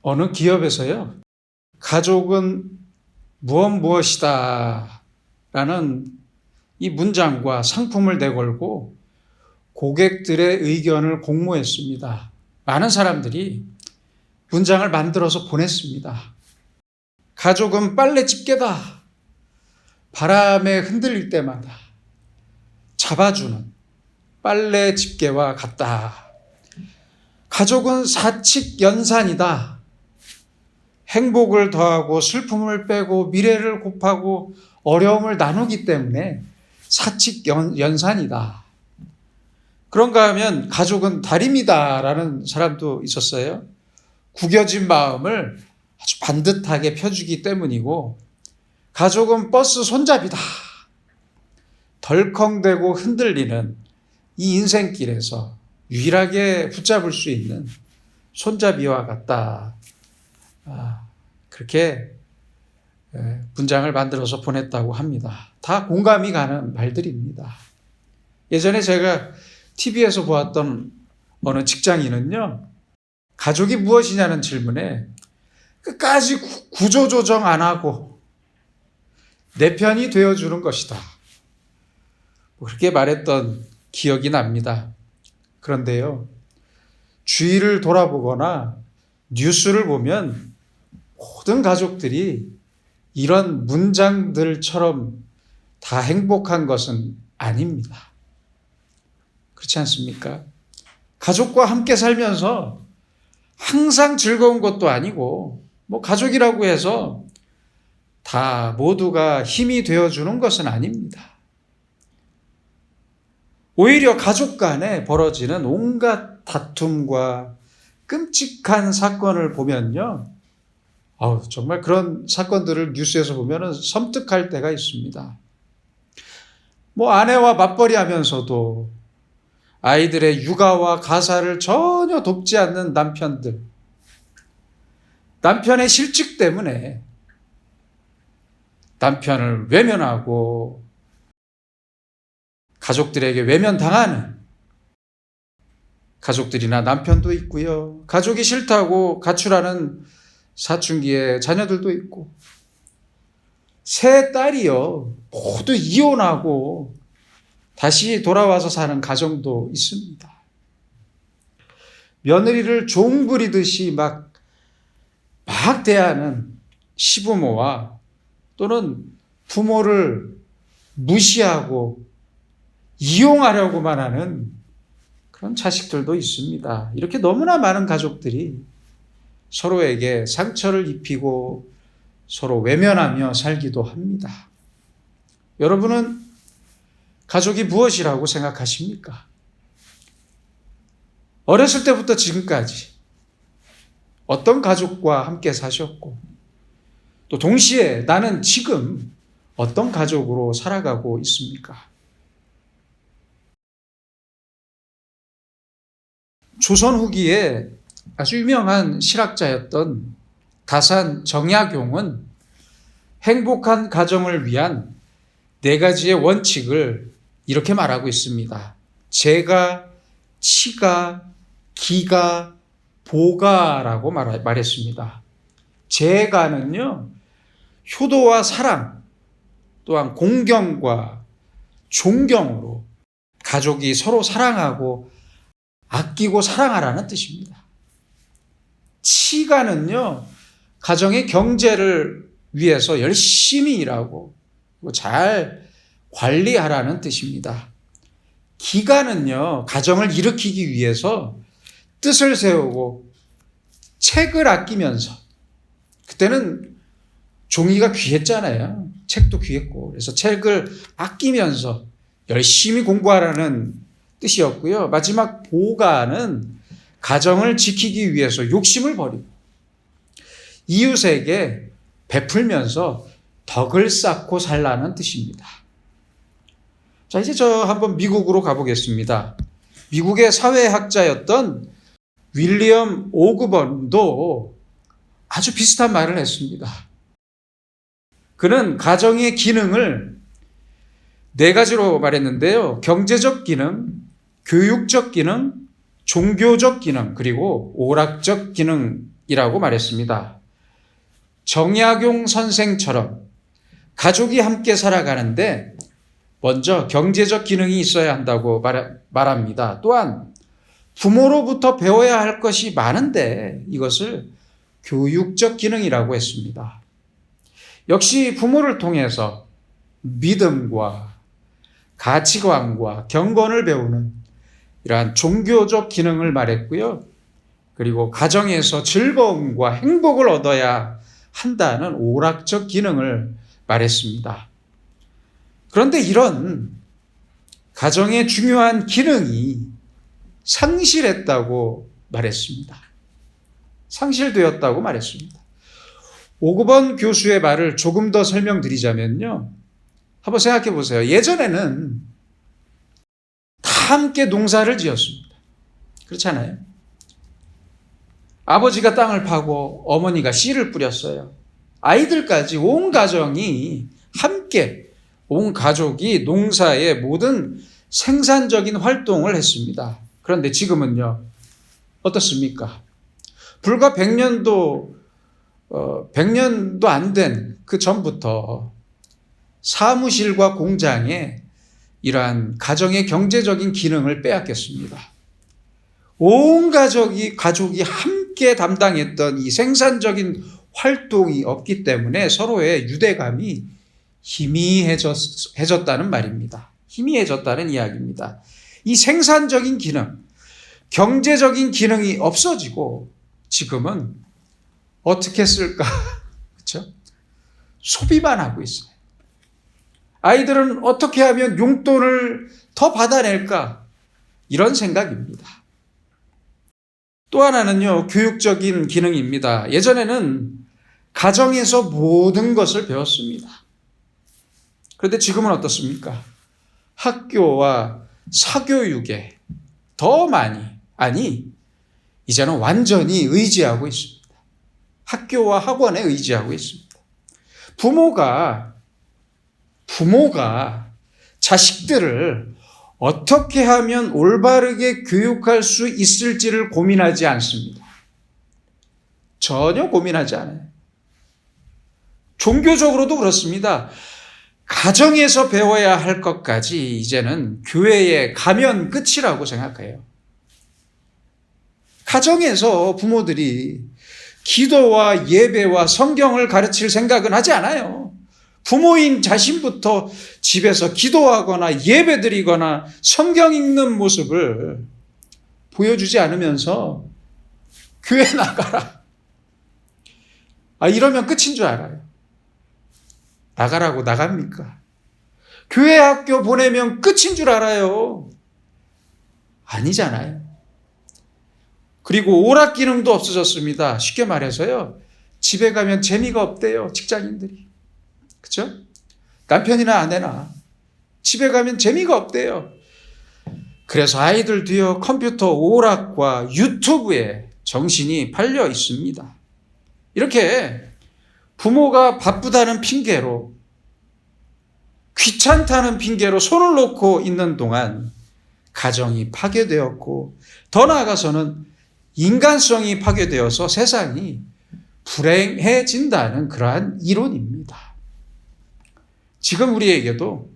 어느 기업에서요, 가족은 무엇이다 라는 이 문장과 상품을 내걸고 고객들의 의견을 공모했습니다. 많은 사람들이 문장을 만들어서 보냈습니다. 가족은 빨래 집게다. 바람에 흔들릴 때마다 잡아주는 빨래 집게와 같다. 가족은 사칙연산이다. 행복을 더하고 슬픔을 빼고 미래를 곱하고 어려움을 나누기 때문에 사칙연산이다. 그런가 하면 가족은 다림이다라는 사람도 있었어요. 구겨진 마음을 아주 반듯하게 펴주기 때문이고, 가족은 버스 손잡이다. 덜컹대고 흔들리는 이 인생길에서 유일하게 붙잡을 수 있는 손잡이와 같다. 그렇게 문장을 만들어서 보냈다고 합니다. 다 공감이 가는 말들입니다. 예전에 제가 TV에서 보았던 어느 직장인은요, 가족이 무엇이냐는 질문에 끝까지 구조조정 안 하고 내 편이 되어주는 것이다. 그렇게 말했던 기억이 납니다. 그런데요, 주위를 돌아보거나 뉴스를 보면 모든 가족들이 이런 문장들처럼 다 행복한 것은 아닙니다. 그렇지 않습니까? 가족과 함께 살면서 항상 즐거운 것도 아니고, 가족이라고 해서 다 모두가 힘이 되어주는 것은 아닙니다. 오히려 가족 간에 벌어지는 온갖 다툼과 끔찍한 사건을 보면요, 정말 그런 사건들을 뉴스에서 보면 섬뜩할 때가 있습니다. 아내와 맞벌이 하면서도 아이들의 육아와 가사를 전혀 돕지 않는 남편들, 남편의 실직 때문에 남편을 외면하고 가족들에게 외면당하는 가족들이나 남편도 있고요. 가족이 싫다고 가출하는 사춘기의 자녀들도 있고, 세 딸이요, 모두 이혼하고 다시 돌아와서 사는 가정도 있습니다. 며느리를 종 부리듯이 막 대하는 시부모와, 또는 부모를 무시하고 이용하려고만 하는 그런 자식들도 있습니다. 이렇게 너무나 많은 가족들이 서로에게 상처를 입히고 서로 외면하며 살기도 합니다. 여러분은 가족이 무엇이라고 생각하십니까? 어렸을 때부터 지금까지 어떤 가족과 함께 사셨고, 또 동시에 나는 지금 어떤 가족으로 살아가고 있습니까? 조선 후기에 아주 유명한 실학자였던 다산 정약용은 행복한 가정을 위한 4가지의 원칙을 이렇게 말하고 있습니다. 재가, 치가, 기가, 보가라고 말했습니다. 재가는요, 효도와 사랑, 또한 공경과 존경으로 가족이 서로 사랑하고 아끼고 사랑하라는 뜻입니다. 치가는요, 가정의 경제를 위해서 열심히 일하고 잘 관리하라는 뜻입니다. 기가는요, 가정을 일으키기 위해서 뜻을 세우고 책을 아끼면서, 그때는 종이가 귀했잖아요. 책도 귀했고, 그래서 책을 아끼면서 열심히 공부하라는 뜻이었고요. 마지막 보가는 가정을 지키기 위해서 욕심을 버리고 이웃에게 베풀면서 덕을 쌓고 살라는 뜻입니다. 자, 이제 저 한번 미국으로 가보겠습니다. 미국의 사회학자였던 윌리엄 오그번도 아주 비슷한 말을 했습니다. 그는 가정의 기능을 4가지로 말했는데요. 경제적 기능, 교육적 기능, 종교적 기능, 그리고 오락적 기능 말했습니다. 정약용 선생처럼 가족이 함께 살아가는데 먼저 경제적 기능이 있어야 한다고 말합니다. 또한 부모로부터 배워야 할 것이 많은데 이것을 교육적 기능이라고 했습니다. 역시 부모를 통해서 믿음과 가치관과 경건을 배우는 이러한 종교적 기능을 말했고요. 그리고 가정에서 즐거움과 행복을 얻어야 한다는 오락적 기능을 말했습니다. 그런데 이런 가정의 중요한 기능이 상실했다고 말했습니다. 상실되었다고 말했습니다. 오그번 교수의 말을 조금 더 설명드리자면요. 한번 생각해 보세요. 예전에는 다 함께 농사를 지었습니다. 그렇잖아요. 아버지가 땅을 파고 어머니가 씨를 뿌렸어요. 아이들까지 온 가정이 함께, 온 가족이 농사의 모든 생산적인 활동을 했습니다. 그런데 지금은요, 어떻습니까? 불과 100년도 안 된 그 전부터 사무실과 공장에 이러한 가정의 경제적인 기능을 빼앗겼습니다. 온 가족이 함께 담당했던 이 생산적인 활동이 없기 때문에 서로의 유대감이 희미해졌다는 말입니다. 희미해졌다는 이야기입니다. 이 생산적인 기능, 경제적인 기능이 없어지고 지금은 어떻게 쓸까? 그렇죠? 소비만 하고 있어요. 아이들은 어떻게 하면 용돈을 더 받아낼까? 이런 생각입니다. 또 하나는요, 교육적인 기능입니다. 예전에는 가정에서 모든 것을 배웠습니다. 그런데 지금은 어떻습니까? 학교와 사교육에 더 많이, 이제는 완전히 의지하고 있습니다. 학교와 학원에 의지하고 있습니다. 부모가 자식들을 어떻게 하면 올바르게 교육할 수 있을지를 고민하지 않습니다. 전혀 고민하지 않아요. 종교적으로도 그렇습니다. 가정에서 배워야 할 것까지 이제는 교회에 가면 끝이라고 생각해요. 가정에서 부모들이 기도와 예배와 성경을 가르칠 생각은 하지 않아요. 부모인 자신부터 집에서 기도하거나 예배드리거나 성경 읽는 모습을 보여주지 않으면서 교회 나가라. 이러면 끝인 줄 알아요. 나가라고 나갑니까? 교회 학교 보내면 끝인 줄 알아요. 아니잖아요. 그리고 오락 기능도 없어졌습니다. 쉽게 말해서요. 집에 가면 재미가 없대요. 직장인들이. 그렇죠? 남편이나 아내나 집에 가면 재미가 없대요. 그래서 아이들도요. 컴퓨터 오락과 유튜브에 정신이 팔려 있습니다. 이렇게 부모가 바쁘다는 핑계로, 귀찮다는 핑계로 손을 놓고 있는 동안 가정이 파괴되었고, 더 나아가서는 인간성이 파괴되어서 세상이 불행해진다는 그러한 이론입니다. 지금 우리에게도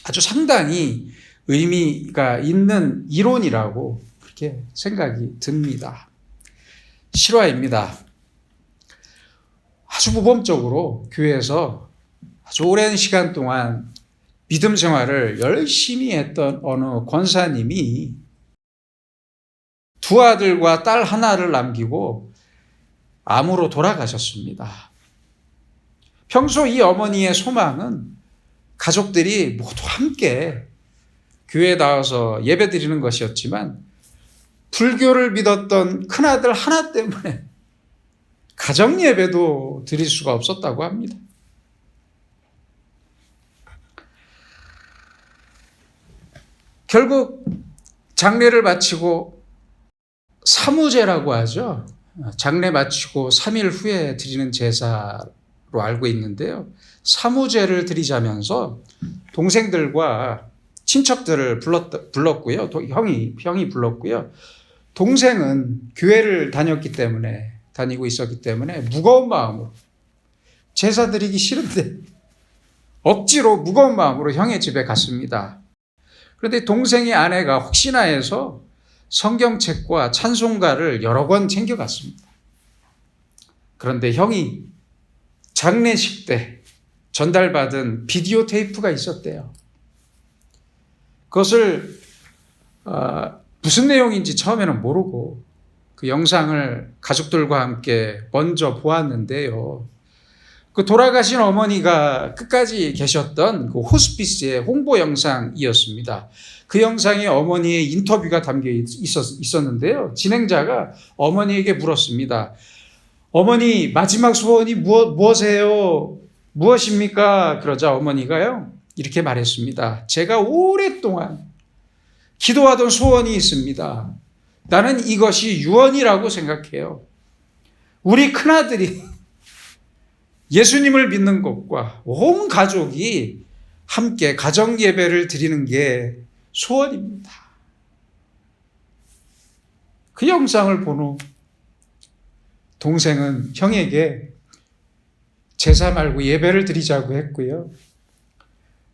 아주 상당히 의미가 있는 이론이라고 그렇게 생각이 듭니다. 실화입니다. 아주 모범적으로 교회에서 아주 오랜 시간 동안 믿음 생활을 열심히 했던 어느 권사님이 두 아들과 딸 하나를 남기고 암으로 돌아가셨습니다. 평소 이 어머니의 소망은 가족들이 모두 함께 교회에 나와서 예배드리는 것이었지만 불교를 믿었던 큰아들 하나 때문에 가정 예배도 드릴 수가 없었다고 합니다. 결국 장례를 마치고 사무제라고 하죠. 장례 마치고 3일 후에 드리는 제사로 알고 있는데요. 사무제를 드리자면서 동생들과 친척들을 불렀고요. 형이 불렀고요. 동생은 교회를 다녔기 때문에 다니고 있었기 때문에 무거운 마음으로 제사 드리기 싫은데 억지로 무거운 마음으로 형의 집에 갔습니다. 그런데 동생의 아내가 혹시나 해서 성경책과 찬송가를 여러 권 챙겨갔습니다. 그런데 형이 장례식 때 전달받은 비디오 테이프가 있었대요. 그것을 무슨 내용인지 처음에는 모르고 그 영상을 가족들과 함께 먼저 보았는데요. 그 돌아가신 어머니가 끝까지 계셨던 그 호스피스의 홍보 영상이었습니다. 그 영상에 어머니의 인터뷰가 담겨 있었는데요. 진행자가 어머니에게 물었습니다. 어머니, 마지막 소원이 무엇입니까? 그러자 어머니가요, 이렇게 말했습니다. 제가 오랫동안 기도하던 소원이 있습니다. 나는 이것이 유언이라고 생각해요. 우리 큰아들이 예수님을 믿는 것과 온 가족이 함께 가정 예배를 드리는 게 소원입니다. 그 영상을 본 후 동생은 형에게 제사 말고 예배를 드리자고 했고요.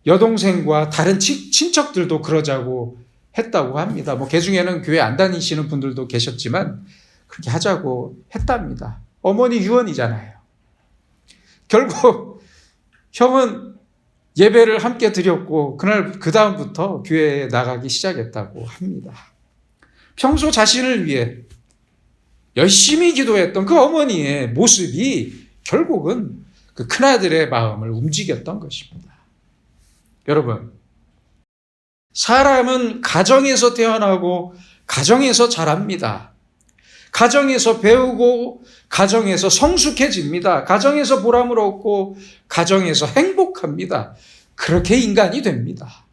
여동생과 다른 친척들도 그러자고 했다고 합니다. 그 중에는 교회 안 다니시는 분들도 계셨지만 그렇게 하자고 했답니다. 어머니 유언이잖아요. 결국 형은 예배를 함께 드렸고 그 다음부터 교회에 나가기 시작했다고 합니다. 평소 자신을 위해 열심히 기도했던 그 어머니의 모습이 결국은 그 큰아들의 마음을 움직였던 것입니다. 여러분, 사람은 가정에서 태어나고 가정에서 자랍니다. 가정에서 배우고 가정에서 성숙해집니다. 가정에서 보람을 얻고 가정에서 행복합니다. 그렇게 인간이 됩니다.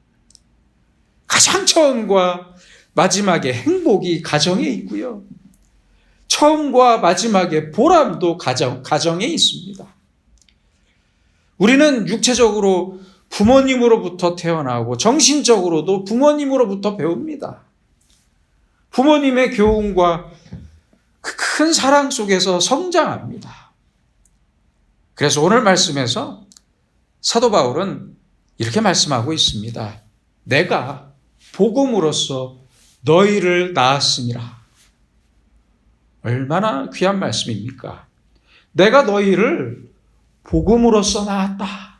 가장 처음과 마지막에 행복이 가정에 있고요. 처음과 마지막에 보람도 가정에 있습니다. 우리는 육체적으로 부모님으로부터 태어나고 정신적으로도 부모님으로부터 배웁니다. 부모님의 교훈과 그 큰 사랑 속에서 성장합니다. 그래서 오늘 말씀에서 사도 바울은 이렇게 말씀하고 있습니다. 내가 복음으로써 너희를 낳았으니라. 얼마나 귀한 말씀입니까? 내가 너희를 복음으로써 낳았다.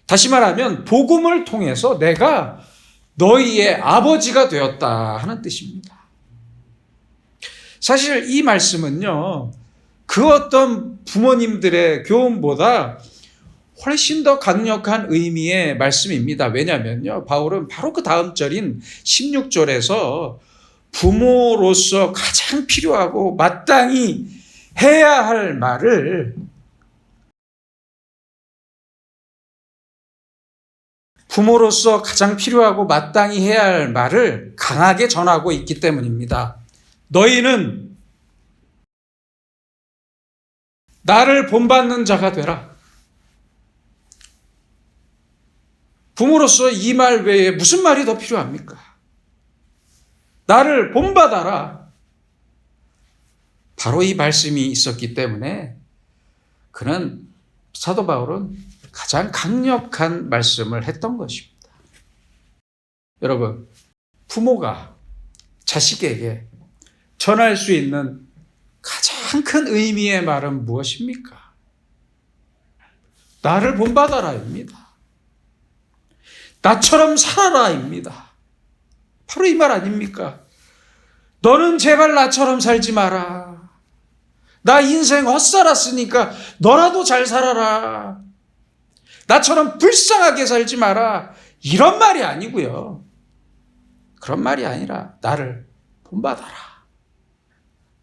다시 말하면 복음을 통해서 내가 너희의 아버지가 되었다 하는 뜻입니다. 사실 이 말씀은요, 그 어떤 부모님들의 교훈보다 훨씬 더 강력한 의미의 말씀입니다. 왜냐하면요, 바울은 바로 그 다음 절인 16절에서 부모로서 가장 필요하고 마땅히 해야 할 말을 부모로서 가장 필요하고 마땅히 해야 할 말을 강하게 전하고 있기 때문입니다. 너희는 나를 본받는 자가 되라. 부모로서 이 말 외에 무슨 말이 더 필요합니까? 나를 본받아라. 바로 이 말씀이 있었기 때문에 사도 바울은 가장 강력한 말씀을 했던 것입니다. 여러분, 부모가 자식에게 전할 수 있는 가장 큰 의미의 말은 무엇입니까? 나를 본받아라입니다. 나처럼 살아라입니다. 바로 이 말 아닙니까? 너는 제발 나처럼 살지 마라. 나 인생 헛살았으니까 너라도 잘 살아라. 나처럼 불쌍하게 살지 마라. 이런 말이 아니고요. 그런 말이 아니라 나를 본받아라.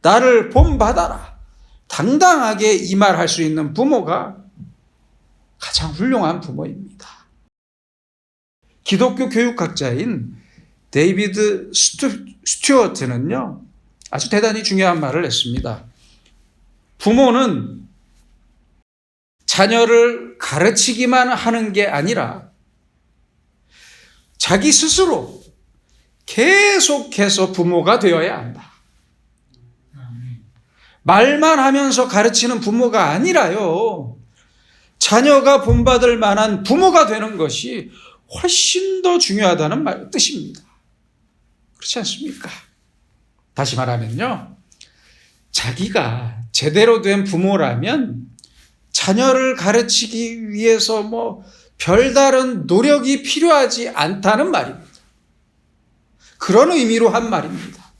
나를 본받아라. 당당하게 이 말 할 수 있는 부모가 가장 훌륭한 부모입니다. 기독교 교육학자인 데이비드 스튜어트는요, 아주 대단히 중요한 말을 했습니다. 부모는 자녀를 가르치기만 하는 게 아니라 자기 스스로 계속해서 부모가 되어야 한다. 말만 하면서 가르치는 부모가 아니라요. 자녀가 본받을 만한 부모가 되는 것이 훨씬 더 중요하다는 뜻입니다. 그렇지 않습니까? 다시 말하면요. 자기가 제대로 된 부모라면 자녀를 가르치기 위해서 별다른 노력이 필요하지 않다는 말입니다. 그런 의미로 한 말입니다.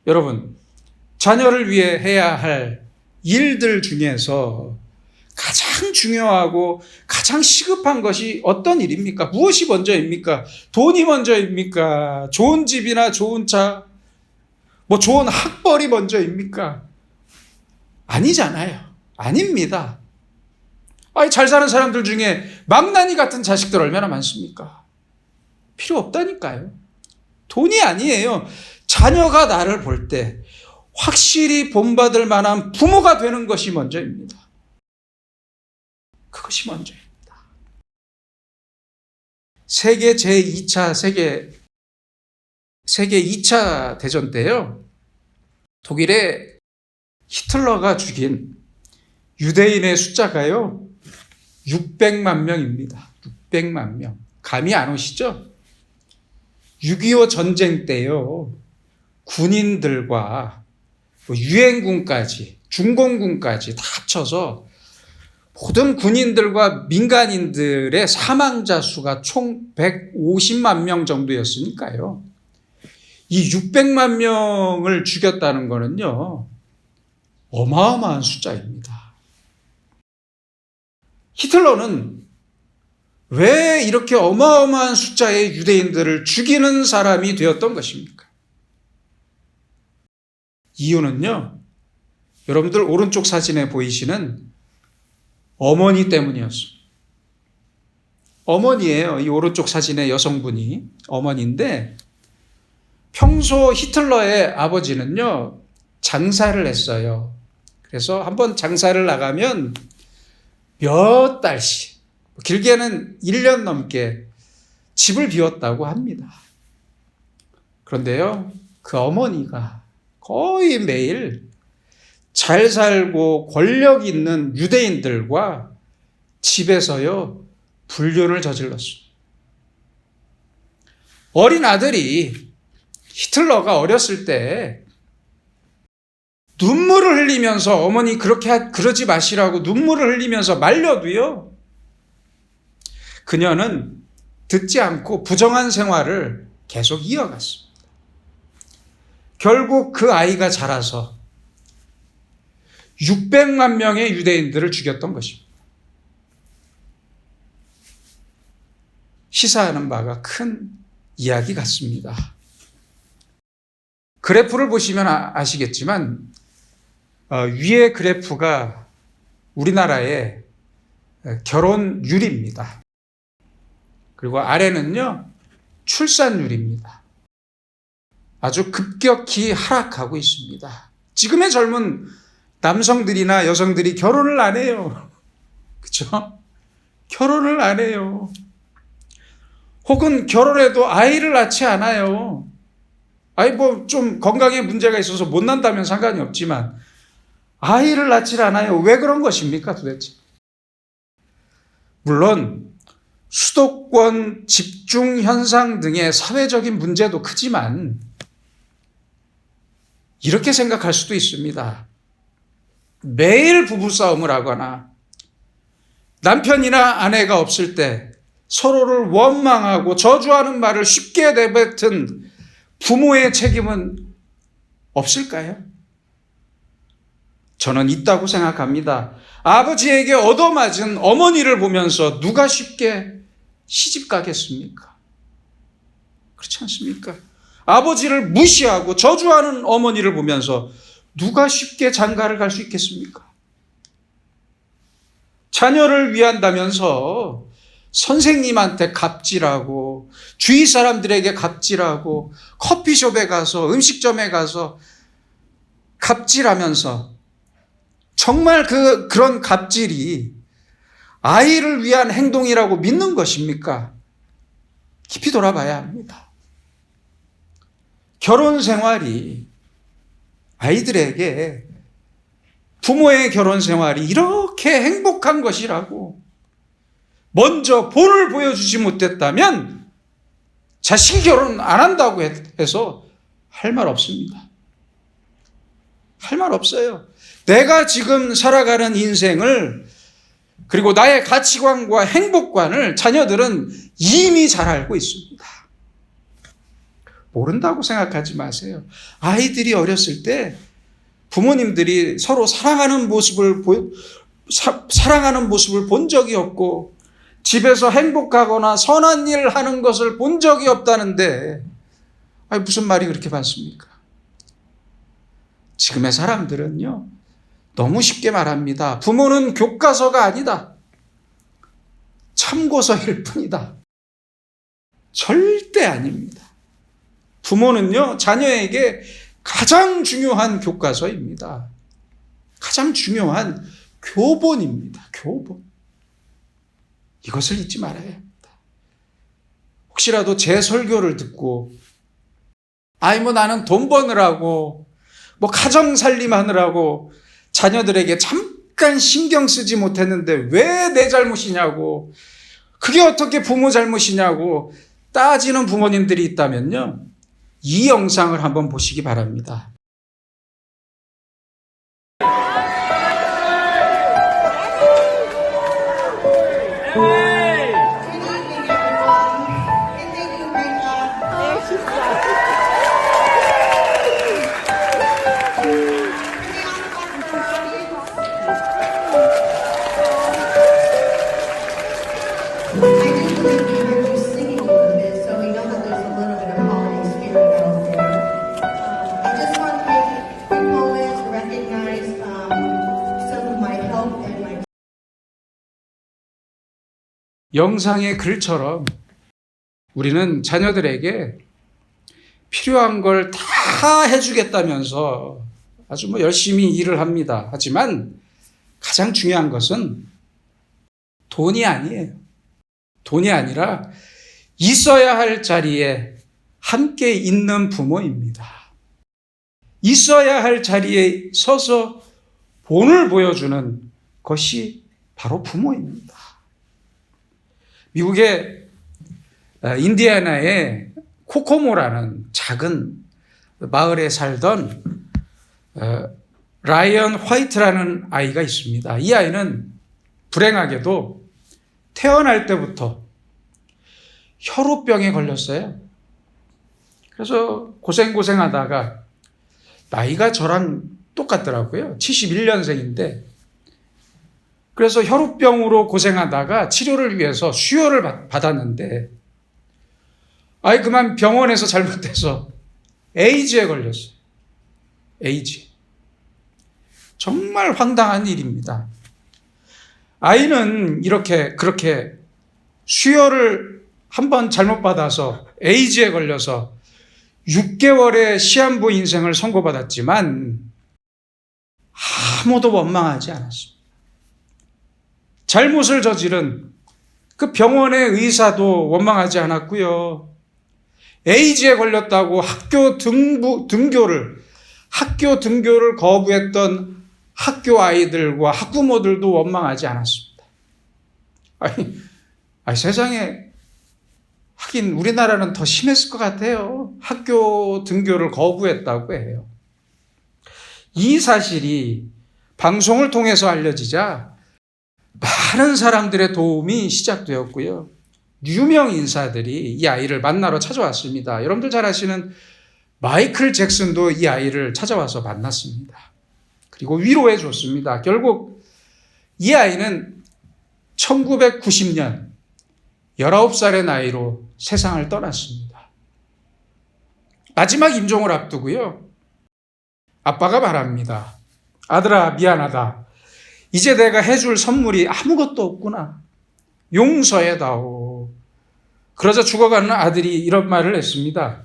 여러분, 자녀를 위해 해야 할 일들 중에서 가장 중요하고 가장 시급한 것이 어떤 일입니까? 무엇이 먼저입니까? 돈이 먼저입니까? 좋은 집이나 좋은 차, 좋은 학벌이 먼저입니까? 아니잖아요. 아닙니다. 잘 사는 사람들 중에 망나니 같은 자식들 얼마나 많습니까? 필요 없다니까요. 돈이 아니에요. 자녀가 나를 볼 때 확실히 본받을 만한 부모가 되는 것이 먼저입니다. 그것이 먼저입니다. 세계 제2차 세계 2차 대전 때요. 독일의 히틀러가 죽인 유대인의 숫자가요. 600만 명입니다. 600만 명. 감이 안 오시죠? 6.25 전쟁 때요. 군인들과 유엔군까지, 중공군까지 다 합쳐서 모든 군인들과 민간인들의 사망자 수가 총 150만 명 정도였으니까요. 이 600만 명을 죽였다는 거는요. 어마어마한 숫자입니다. 히틀러는 왜 이렇게 어마어마한 숫자의 유대인들을 죽이는 사람이 되었던 것입니까? 이유는요. 여러분들 오른쪽 사진에 보이시는 어머니 때문이었습니다. 어머니예요. 이 오른쪽 사진의 여성분이 어머니인데 평소 히틀러의 아버지는요. 장사를 했어요. 그래서 한번 장사를 나가면 몇 달씩, 길게는 1년 넘게 집을 비웠다고 합니다. 그런데요. 그 어머니가 거의 매일 잘 살고 권력 있는 유대인들과 집에서요, 불륜을 저질렀습니다. 어린 아들이 히틀러가 어렸을 때 눈물을 흘리면서 어머니 그러지 마시라고 눈물을 흘리면서 말려도요, 그녀는 듣지 않고 부정한 생활을 계속 이어갔습니다. 결국 그 아이가 자라서 600만 명의 유대인들을 죽였던 것입니다. 시사하는 바가 큰 이야기 같습니다. 그래프를 보시면 아시겠지만 위의 그래프가 우리나라의 결혼율입니다. 그리고 아래는요, 출산율입니다. 아주 급격히 하락하고 있습니다. 지금의 젊은 남성들이나 여성들이 결혼을 안 해요. 그렇죠? 결혼을 안 해요. 혹은 결혼해도 아이를 낳지 않아요. 좀 건강에 문제가 있어서 못 난다면 상관이 없지만 아이를 낳지 않아요. 왜 그런 것입니까 도대체? 물론 수도권 집중 현상 등의 사회적인 문제도 크지만 이렇게 생각할 수도 있습니다. 매일 부부싸움을 하거나 남편이나 아내가 없을 때 서로를 원망하고 저주하는 말을 쉽게 내뱉은 부모의 책임은 없을까요? 저는 있다고 생각합니다. 아버지에게 얻어맞은 어머니를 보면서 누가 쉽게 시집 가겠습니까? 그렇지 않습니까? 아버지를 무시하고 저주하는 어머니를 보면서 누가 쉽게 장가를 갈 수 있겠습니까? 자녀를 위한다면서 선생님한테 갑질하고 주위 사람들에게 갑질하고 커피숍에 가서 음식점에 가서 갑질하면서 정말 그런 갑질이 아이를 위한 행동이라고 믿는 것입니까? 깊이 돌아봐야 합니다. 결혼 생활이 아이들에게 부모의 결혼 생활이 이렇게 행복한 것이라고 먼저 본을 보여주지 못했다면 자식이 결혼 안 한다고 해서 할 말 없습니다. 할 말 없어요. 내가 지금 살아가는 인생을 그리고 나의 가치관과 행복관을 자녀들은 이미 잘 알고 있습니다. 모른다고 생각하지 마세요. 아이들이 어렸을 때 부모님들이 서로 사랑하는 모습을 본 적이 없고 집에서 행복하거나 선한 일을 하는 것을 본 적이 없다는데 무슨 말이 그렇게 많습니까? 지금의 사람들은요, 너무 쉽게 말합니다. 부모는 교과서가 아니다. 참고서일 뿐이다. 절대 아닙니다. 부모는요, 자녀에게 가장 중요한 교과서입니다. 가장 중요한 교본입니다. 교본. 이것을 잊지 말아야 합니다. 혹시라도 제 설교를 듣고 나는 돈 버느라고 가정 살림하느라고 자녀들에게 잠깐 신경 쓰지 못했는데 왜 내 잘못이냐고, 그게 어떻게 부모 잘못이냐고 따지는 부모님들이 있다면요, 이 영상을 한번 보시기 바랍니다. 영상의 글처럼 우리는 자녀들에게 필요한 걸 다 해주겠다면서 아주 열심히 일을 합니다. 하지만 가장 중요한 것은 돈이 아니에요. 돈이 아니라 있어야 할 자리에 함께 있는 부모입니다. 있어야 할 자리에 서서 본을 보여주는 것이 바로 부모입니다. 미국의 인디애나의 코코모라는 작은 마을에 살던 라이언 화이트라는 아이가 있습니다. 이 아이는 불행하게도 태어날 때부터 혈우병에 걸렸어요. 그래서 고생하다가 나이가 저랑 똑같더라고요. 71년생인데 그래서 혈우병으로 고생하다가 치료를 위해서 수혈을 받았는데 그만 병원에서 잘못해서 에이즈에 걸렸어요. 에이즈. 정말 황당한 일입니다. 아이는 그렇게 수혈을 한번 잘못 받아서 에이즈에 걸려서 6개월의 시한부 인생을 선고받았지만 아무도 원망하지 않았습니다. 잘못을 저지른 그 병원의 의사도 원망하지 않았고요. 에이즈에 걸렸다고 학교 등교를 거부했던 학교 아이들과 학부모들도 원망하지 않았습니다. 세상에, 하긴 우리나라는 더 심했을 것 같아요. 학교 등교를 거부했다고 해요. 이 사실이 방송을 통해서 알려지자 많은 사람들의 도움이 시작되었고요. 유명 인사들이 이 아이를 만나러 찾아왔습니다. 여러분들 잘 아시는 마이클 잭슨도 이 아이를 찾아와서 만났습니다. 그리고 위로해 줬습니다. 결국 이 아이는 1990년 19살의 나이로 세상을 떠났습니다. 마지막 임종을 앞두고요. 아빠가 말합니다. 아들아, 미안하다. 이제 내가 해줄 선물이 아무것도 없구나. 용서해다오. 그러자 죽어가는 아들이 이런 말을 했습니다.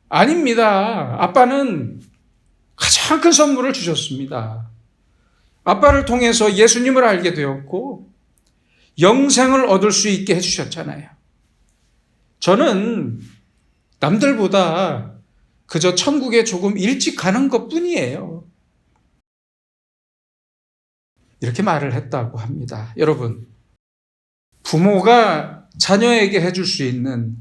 아닙니다. 아빠는 가장 큰 선물을 주셨습니다. 아빠를 통해서 예수님을 알게 되었고 영생을 얻을 수 있게 해주셨잖아요. 저는 남들보다 그저 천국에 조금 일찍 가는 것뿐이에요. 이렇게 말을 했다고 합니다. 여러분, 부모가 자녀에게 해줄 수 있는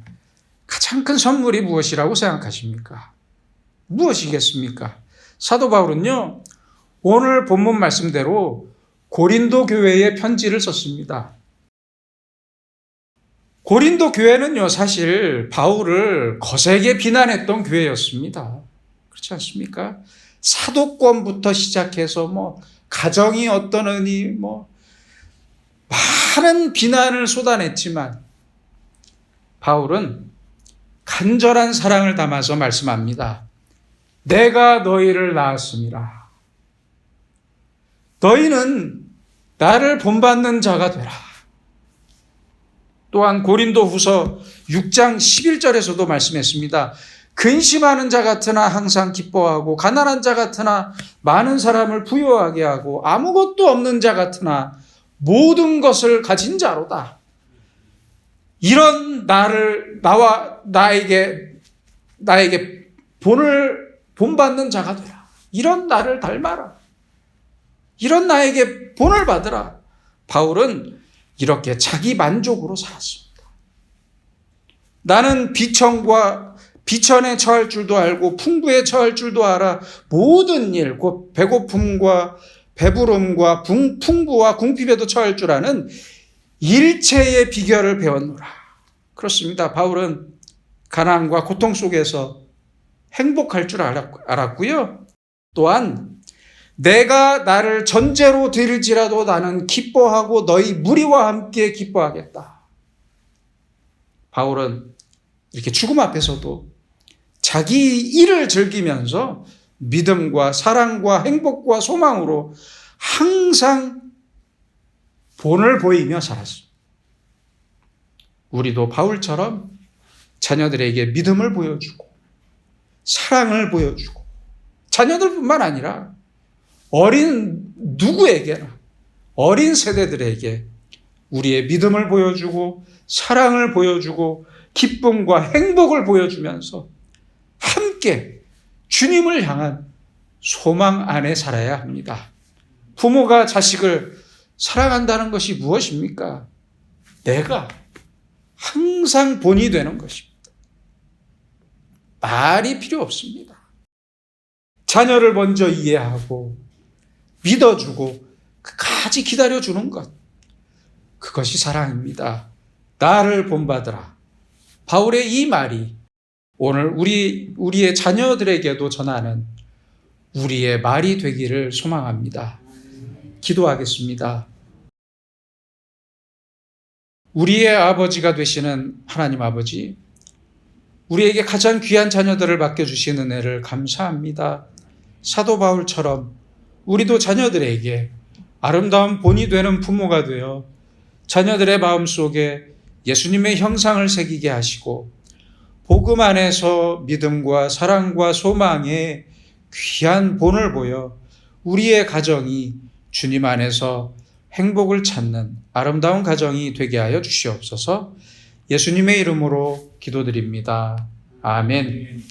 가장 큰 선물이 무엇이라고 생각하십니까? 무엇이겠습니까? 사도 바울은요, 오늘 본문 말씀대로 고린도 교회에 편지를 썼습니다. 고린도 교회는요, 사실 바울을 거세게 비난했던 교회였습니다. 그렇지 않습니까? 사도권부터 시작해서 가정이 어떠느니 많은 비난을 쏟아냈지만 바울은 간절한 사랑을 담아서 말씀합니다. 내가 너희를 낳았음이라. 너희는 나를 본받는 자가 되라. 또한 고린도후서 6장 11절에서도 말씀했습니다. 근심하는 자 같으나 항상 기뻐하고 가난한 자 같으나 많은 사람을 부유하게 하고 아무것도 없는 자 같으나 모든 것을 가진 자로다. 이런 나에게 본받는 자가 되라. 이런 나를 닮아라. 이런 나에게 본을 받으라. 바울은 이렇게 자기 만족으로 살았습니다. 나는 비천에 처할 줄도 알고 풍부에 처할 줄도 알아. 모든 일, 곧 배고픔과 배부름과 풍부와 궁핍에도 처할 줄 아는 일체의 비결을 배웠노라. 그렇습니다. 바울은 가난과 고통 속에서 행복할 줄 알았고요. 또한 내가 나를 전제로 드릴지라도 나는 기뻐하고 너희 무리와 함께 기뻐하겠다. 바울은 이렇게 죽음 앞에서도 자기 일을 즐기면서 믿음과 사랑과 행복과 소망으로 항상 본을 보이며 살았습니다. 우리도 바울처럼 자녀들에게 믿음을 보여주고 사랑을 보여주고 자녀들뿐만 아니라 어린 누구에게나 어린 세대들에게 우리의 믿음을 보여주고 사랑을 보여주고 기쁨과 행복을 보여주면서 함께 주님을 향한 소망 안에 살아야 합니다. 부모가 자식을 사랑한다는 것이 무엇입니까? 내가 항상 본이 되는 것입니다. 말이 필요 없습니다. 자녀를 먼저 이해하고 믿어주고 끝까지 기다려주는 것, 그것이 사랑입니다. 나를 본받으라. 바울의 이 말이 오늘 우리의 자녀들에게도 전하는 우리의 말이 되기를 소망합니다. 기도하겠습니다. 우리의 아버지가 되시는 하나님 아버지, 우리에게 가장 귀한 자녀들을 맡겨주신 은혜를 감사합니다. 사도 바울처럼 우리도 자녀들에게 아름다운 본이 되는 부모가 되어 자녀들의 마음속에 예수님의 형상을 새기게 하시고 복음 안에서 믿음과 사랑과 소망의 귀한 본을 보여 우리의 가정이 주님 안에서 행복을 찾는 아름다운 가정이 되게 하여 주시옵소서. 예수님의 이름으로 기도드립니다. 아멘.